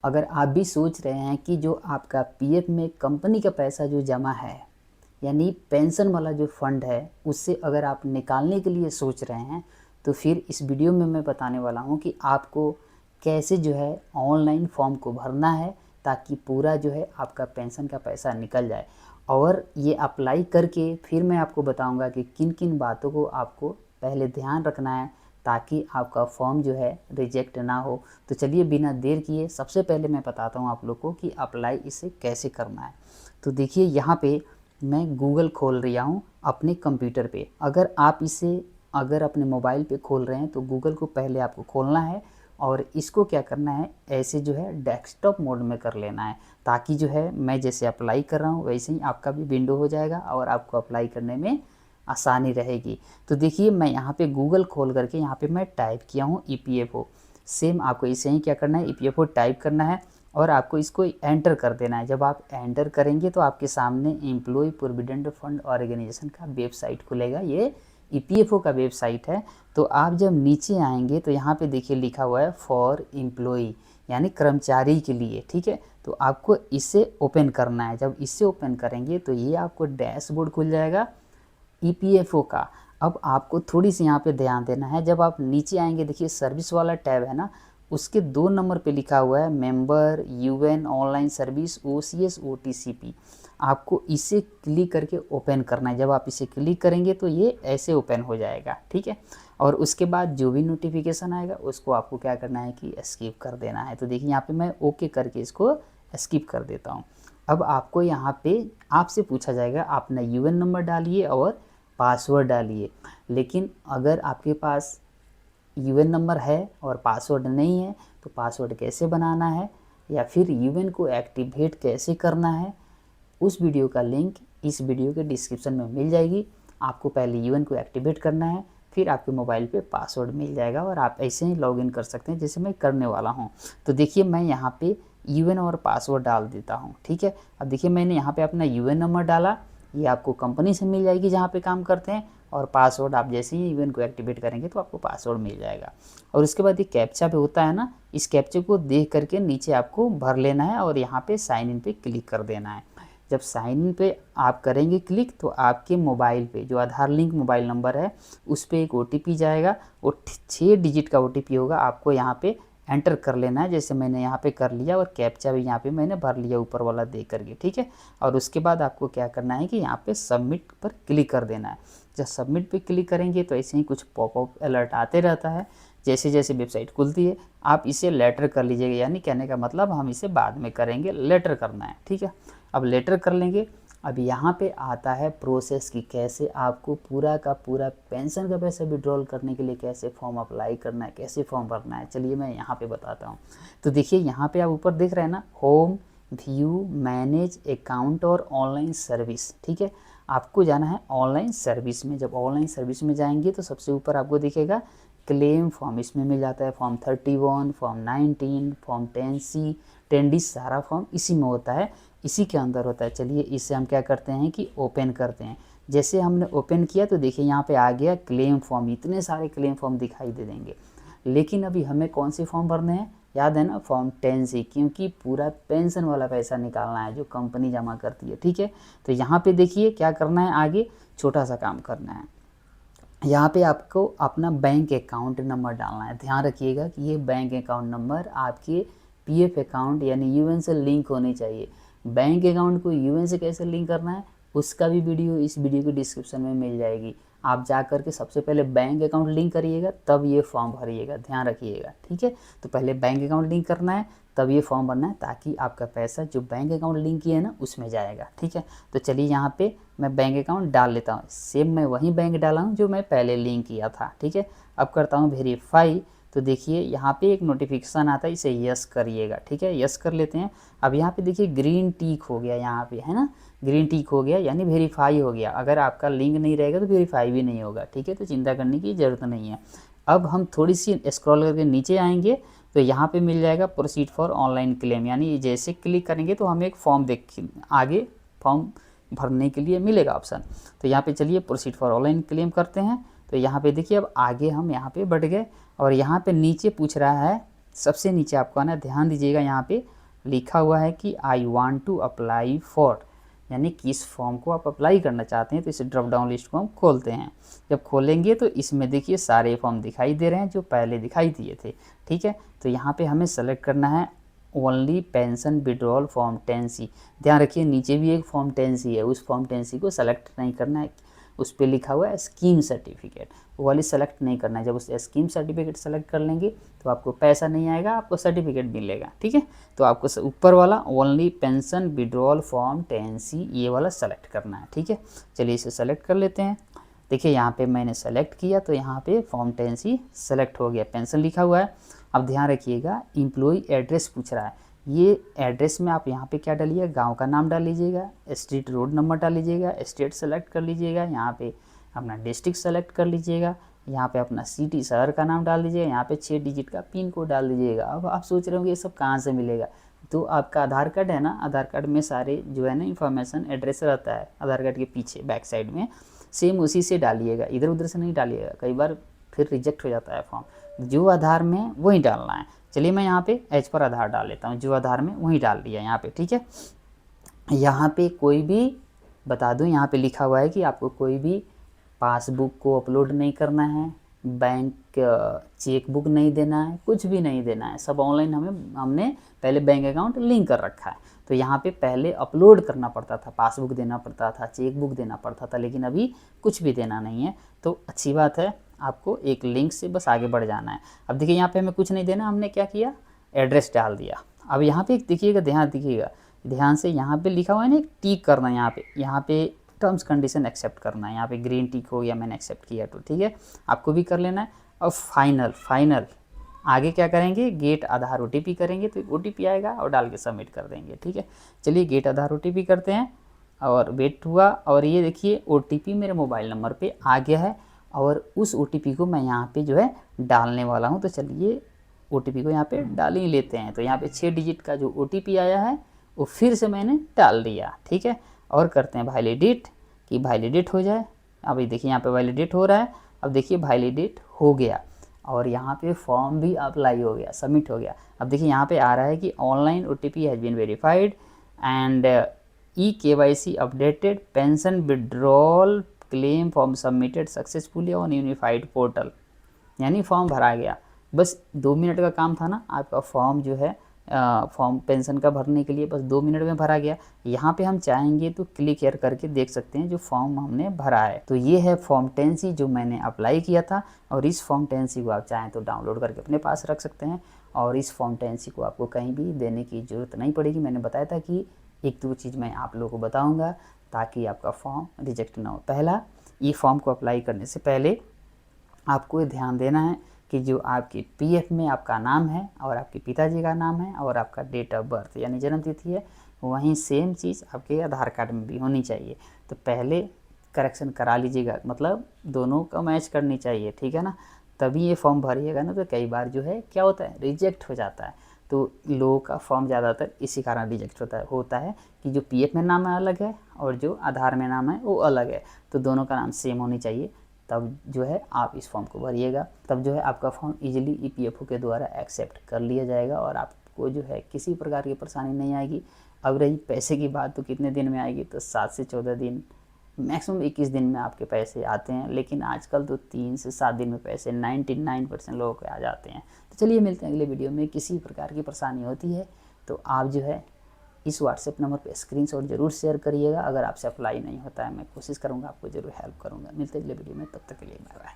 अगर आप भी सोच रहे हैं कि जो आपका पीएफ में कंपनी का पैसा जो जमा है, यानी पेंशन वाला जो फंड है, उससे अगर आप निकालने के लिए सोच रहे हैं, तो फिर इस वीडियो में मैं बताने वाला हूं कि आपको कैसे जो है ऑनलाइन फॉर्म को भरना है, ताकि पूरा जो है आपका पेंशन का पैसा निकल जाए। और ये अप्लाई करके फिर मैं आपको बताऊंगा कि किन किन बातों को आपको पहले ध्यान रखना है, ताकि आपका फॉर्म जो है रिजेक्ट ना हो। तो चलिए बिना देर किए सबसे पहले मैं बताता हूँ आप लोग को कि अप्लाई इसे कैसे करना है। तो देखिए यहाँ पे मैं गूगल खोल रहा हूँ अपने कंप्यूटर पे। अगर अपने मोबाइल पे खोल रहे हैं तो गूगल को पहले आपको खोलना है और इसको क्या करना है, ऐसे जो है डेस्कटॉप मोड में कर लेना है, ताकि जो है मैं जैसे अप्लाई कर रहा हूँ वैसे ही आपका भी विंडो हो जाएगा और आपको अप्लाई करने में आसानी रहेगी। तो देखिए मैं यहाँ पे गूगल खोल करके यहाँ पे मैं टाइप किया हूँ EPFO। सेम आपको इसे ही क्या करना है, EPFO टाइप करना है और आपको इसको एंटर कर देना है। जब आप एंटर करेंगे तो आपके सामने एम्प्लॉय प्रोविडेंट फंड ऑर्गेनाइजेशन का वेबसाइट खुलेगा। ये EPFO का वेबसाइट है। तो आप जब नीचे आएंगे तो यहाँ पे देखिए लिखा हुआ है फॉर एम्प्लॉय, यानी कर्मचारी के लिए। ठीक है, तो आपको इसे ओपन करना है। जब इसे ओपन करेंगे तो ये आपको डैशबोर्ड खुल जाएगा EPFO का। अब आपको थोड़ी सी यहाँ पे ध्यान देना है। जब आप नीचे आएंगे देखिए सर्विस वाला टैब है ना, उसके 2 नंबर पे लिखा हुआ है member UN online service OCS OTCP। आपको इसे क्लिक करके ओपन करना है। जब आप इसे क्लिक करेंगे तो ये ऐसे ओपन हो जाएगा। ठीक है, और उसके बाद जो भी नोटिफिकेशन आएगा उसको आपको क्या करना है कि स्किप कर देना है। तो देखिए यहाँ पे मैं ओके करके इसको स्किप कर देता हूँ। अब आपको यहाँ पे आपसे पूछा जाएगा अपना UN नंबर डालिए और पासवर्ड डालिए। लेकिन अगर आपके पास UN नंबर है और पासवर्ड नहीं है तो पासवर्ड कैसे बनाना है या फिर UN को एक्टिवेट कैसे करना है, उस वीडियो का लिंक इस वीडियो के डिस्क्रिप्शन में मिल जाएगी। आपको पहले UN को एक्टिवेट करना है, फिर आपके मोबाइल पे पासवर्ड मिल जाएगा और आप ऐसे ही लॉगिन कर सकते हैं जैसे मैं करने वाला हूँ। तो देखिए मैं यहाँ पे UN और पासवर्ड डाल देता हूँ। ठीक है, अब देखिए मैंने यहाँ पे अपना UN नंबर डाला, ये आपको कंपनी से मिल जाएगी जहाँ पे काम करते हैं, और पासवर्ड आप जैसे ही UN को एक्टिवेट करेंगे तो आपको पासवर्ड मिल जाएगा। और उसके बाद ये कैप्चा पे होता है ना, इस कैप्चे को देख करके नीचे आपको भर लेना है और यहाँ पे साइन इन पे क्लिक कर देना है। जब साइन इन पे आप करेंगे क्लिक तो आपके मोबाइल पे जो आधार लिंक मोबाइल नंबर है उस पर एक OTP जाएगा। वो 6 डिजिट का OTP होगा, आपको यहाँ पे एंटर कर लेना है जैसे मैंने यहाँ पे कर लिया, और कैप्चा भी यहाँ पे मैंने भर लिया ऊपर वाला दे करके। ठीक है, और उसके बाद आपको क्या करना है कि यहाँ पे सबमिट पर क्लिक कर देना है। जब सबमिट पे क्लिक करेंगे तो ऐसे ही कुछ पॉपअप अलर्ट आते रहता है। जैसे जैसे वेबसाइट खुलती है आप इसे लेटर कर लीजिएगा, यानी कहने का मतलब हम इसे बाद में करेंगे, लेटर करना है। ठीक है, अब लेटर कर लेंगे। अब यहाँ पे आता है प्रोसेस की कैसे आपको पूरा का पूरा पेंशन का पैसा विड्रॉल करने के लिए कैसे फॉर्म अप्लाई करना है, कैसे फॉर्म भरना है। चलिए मैं यहाँ पे बताता हूँ। तो देखिए यहाँ पे आप ऊपर देख रहे हैं ना, होम व्यू मैनेज अकाउंट और ऑनलाइन सर्विस। ठीक है, आपको जाना है ऑनलाइन सर्विस में। जब ऑनलाइन सर्विस में जाएंगे तो सबसे ऊपर आपको दिखेगा क्लेम फॉर्म, इसमें मिल जाता है form 31, form 19, form 10C 10D, सारा फॉर्म इसी में होता है, इसी के अंदर होता है। चलिए इसे हम क्या करते हैं कि ओपन करते हैं। जैसे हमने ओपन किया तो देखिए यहाँ पे आ गया क्लेम फॉर्म, इतने सारे क्लेम फॉर्म दिखाई दे देंगे। लेकिन अभी हमें कौन से फॉर्म भरने हैं, याद है ना, फॉर्म 10C, क्योंकि पूरा पेंशन वाला पैसा निकालना है जो कंपनी जमा करती है। ठीक है, तो यहाँ पे देखिए क्या करना है, आगे छोटा सा काम करना है। यहाँ पे आपको अपना बैंक अकाउंट नंबर डालना है। ध्यान रखिएगा कि ये बैंक अकाउंट नंबर आपके PF अकाउंट यानी UN से लिंक होनी चाहिए। बैंक अकाउंट को UN से कैसे लिंक करना है उसका भी वीडियो इस वीडियो के डिस्क्रिप्शन में मिल जाएगी। आप जा करके सबसे पहले बैंक अकाउंट लिंक करिएगा तब ये फॉर्म भरिएगा, ध्यान रखिएगा। ठीक है, तो पहले बैंक अकाउंट लिंक करना है तब ये फॉर्म भरना है, ताकि आपका पैसा जो बैंक अकाउंट लिंक किया है ना उसमें जाएगा। ठीक है, तो चलिए यहाँ पे मैं बैंक अकाउंट डाल लेता हूँ। सेम मैं वही बैंक डाला हूँ जो मैं पहले लिंक किया था। ठीक है, अब करता हूँ वेरीफाई। तो देखिए यहाँ पे एक नोटिफिकेशन आता है, इसे यस करिएगा। ठीक है, यस कर लेते हैं। अब यहाँ पे देखिए ग्रीन टिक हो गया, यहाँ पे है ना, ग्रीन टिक हो गया यानी वेरीफाई हो गया। अगर आपका लिंक नहीं रहेगा तो वेरीफाई भी नहीं होगा। ठीक है, तो चिंता करने की ज़रूरत नहीं है। अब हम थोड़ी सी स्क्रॉल करके नीचे आएंगे तो यहाँ पे मिल जाएगा प्रोसीड फॉर ऑनलाइन क्लेम, यानी जैसे क्लिक करेंगे तो हमें एक फॉर्म आगे फॉर्म भरने के लिए मिलेगा ऑप्शन। तो यहाँ पे चलिए प्रोसीड फॉर ऑनलाइन क्लेम करते हैं। तो यहाँ पे देखिए अब आगे हम यहाँ पे बढ़ गए और यहाँ पे नीचे पूछ रहा है सबसे नीचे आपको आना, ध्यान दीजिएगा यहाँ पे लिखा हुआ है कि I want to apply for, यानी किस फॉर्म को आप अप्लाई करना चाहते हैं। तो इस ड्रॉप डाउन लिस्ट को हम खोलते हैं। जब खोलेंगे तो इसमें देखिए सारे फॉर्म दिखाई दे रहे हैं जो पहले दिखाई दिए थे, ठीक है। तो यहाँ पे हमें सेलेक्ट करना है only pension withdrawal form 10C। ध्यान रखिए नीचे भी एक फॉर्म 10C है, उस फॉर्म 10C को सेलेक्ट नहीं करना है, उस पर लिखा हुआ है स्कीम सर्टिफिकेट, वो वाली सेलेक्ट नहीं करना है। जब उस स्कीम सर्टिफिकेट सेलेक्ट कर लेंगे तो आपको पैसा नहीं आएगा, आपको सर्टिफिकेट मिलेगा, ठीक है। तो आपको ऊपर वाला only pension withdrawal form 10C ये वाला सेलेक्ट करना है, ठीक है। चलिए इसे सेलेक्ट कर लेते हैं। देखिए यहाँ पे मैंने सेलेक्ट किया तो यहाँ पे फॉर्म 10C सेलेक्ट हो गया, पेंशन लिखा हुआ है। अब ध्यान रखिएगा एम्प्लॉई एड्रेस पूछ रहा है, ये एड्रेस में आप यहाँ पे क्या डालिएगा, गांव का नाम डाल लीजिएगा, स्ट्रीट रोड नंबर डाल लीजिएगा, स्टेट सेलेक्ट कर लीजिएगा, यहाँ पे अपना डिस्ट्रिक्ट सेलेक्ट कर लीजिएगा, यहाँ पे अपना सिटी शहर का नाम डाल दीजिएगा, यहाँ पे 6 डिजिट का पिन कोड डाल दीजिएगा। अब आप सोच रहे होंगे ये सब कहाँ से मिलेगा, तो आपका आधार कार्ड है ना, आधार कार्ड में सारे जो है ना इन्फॉर्मेशन एड्रेस रहता है आधार कार्ड के पीछे बैक साइड में, सेम उसी से डालिएगा, इधर उधर से नहीं डालिएगा, कई बार फिर रिजेक्ट हो जाता है फॉर्म। जो आधार में वही डालना है। चलिए मैं यहाँ पे एज पर आधार डाल लेता हूँ, जो आधार में वही डाल दिया यहाँ पे, ठीक है। यहाँ पे कोई भी बता दूँ, यहाँ पे लिखा हुआ है कि आपको कोई भी पासबुक को अपलोड नहीं करना है, बैंक चेक बुक नहीं देना है, कुछ भी नहीं देना है, सब ऑनलाइन हमने पहले बैंक अकाउंट लिंक कर रखा है। तो यहाँ पे पहले अपलोड करना पड़ता था, पासबुक देना पड़ता था, चेक बुक देना पड़ता था, लेकिन अभी कुछ भी देना नहीं है। तो अच्छी बात है, आपको एक लिंक से बस आगे बढ़ जाना है। अब देखिए यहाँ पे हमें कुछ नहीं देना, हमने क्या किया, एड्रेस डाल दिया। अब यहाँ पे देखिएगा, ध्यान से, यहाँ पे लिखा हुआ है ना एक टिक करना, यहाँ पे टर्म्स कंडीशन एक्सेप्ट करना है, यहाँ पे ग्रीन टिक हो गया, मैंने एक्सेप्ट किया तो ठीक है, आपको भी कर लेना है। और फाइनल आगे क्या करेंगे, गेट आधार OTP करेंगे, तो OTP आएगा और डाल के सबमिट कर देंगे, ठीक है। चलिए गेट आधार OTP करते हैं और वेट हुआ, और ये देखिए OTP मेरे मोबाइल नंबर पे आ गया है और उस OTP को मैं यहाँ पे जो है डालने वाला हूँ। तो चलिए OTP को यहाँ पे डाल ही लेते हैं। तो यहाँ पे 6 डिजिट का जो OTP आया है वो फिर से मैंने डाल दिया, ठीक है। और करते हैं वैलिडेट, कि वैलिडेट हो जाए। अभी देखिए यहाँ पे वैलिडेट हो रहा है, अब देखिए वैलिडेट हो गया और यहाँ पे फॉर्म भी अप्लाई हो गया, सबमिट हो गया। अब देखिए यहाँ पे आ रहा है कि online OTP has been verified and eKYC updated, pension withdrawal claim form submitted successfully on unified portal, यानी फॉर्म भरा गया। बस 2 मिनट का काम था ना, आपका फॉर्म जो है फॉर्म पेंशन का भरने के लिए बस 2 मिनट में भरा गया। यहाँ पे हम चाहेंगे तो क्लिक हियर करके देख सकते हैं जो फॉर्म हमने भरा है। तो ये है फॉर्म 10C जो मैंने अप्लाई किया था, और इस फॉर्म 10C को आप चाहें तो डाउनलोड करके अपने पास रख सकते हैं, और इस फॉर्म 10C को आपको कहीं भी देने की ज़रूरत नहीं पड़ेगी। मैंने बताया था कि 1-2 चीज़ मैं आप लोगों को बताऊँगा ताकि आपका फॉर्म रिजेक्ट ना हो। पहला, ये फॉर्म को अप्लाई करने से पहले आपको ध्यान देना है कि जो आपकी PF में आपका नाम है और आपके पिताजी का नाम है और आपका डेट ऑफ बर्थ यानी जन्म तिथि है, वहीं सेम चीज़ आपके आधार कार्ड में भी होनी चाहिए। तो पहले करेक्शन करा लीजिएगा, मतलब दोनों का मैच करनी चाहिए, ठीक है ना, तभी ये फॉर्म भरिएगा ना। तो कई बार जो है क्या होता है, रिजेक्ट हो जाता है। तो लोगों का फॉर्म ज़्यादातर इसी कारण रिजेक्ट होता है कि जो PF में नाम अलग है और जो आधार में नाम है वो अलग है, तो दोनों का नाम सेम होनी चाहिए, तब जो है आप इस फॉर्म को भरिएगा, तब जो है आपका फॉर्म इजीली EPFO के द्वारा एक्सेप्ट कर लिया जाएगा और आपको जो है किसी प्रकार की परेशानी नहीं आएगी। अब रही पैसे की बात, तो कितने दिन में आएगी, तो 7 से 14 दिन, मैक्सिमम 21 दिन में आपके पैसे आते हैं, लेकिन आजकल तो 3 से 7 दिन में पैसे 99% लोगों के आ जाते हैं। तो चलिए मिलते हैं अगले वीडियो में। किसी प्रकार की परेशानी होती है तो आप जो है इस WhatsApp नंबर पे स्क्रीनशॉट जरूर शेयर करिएगा। अगर आपसे अप्लाई नहीं होता है, मैं कोशिश करूँगा आपको ज़रूर हेल्प करूँगा। मिलते हैं अगले वीडियो में, तब तक के लिए बाय बाय।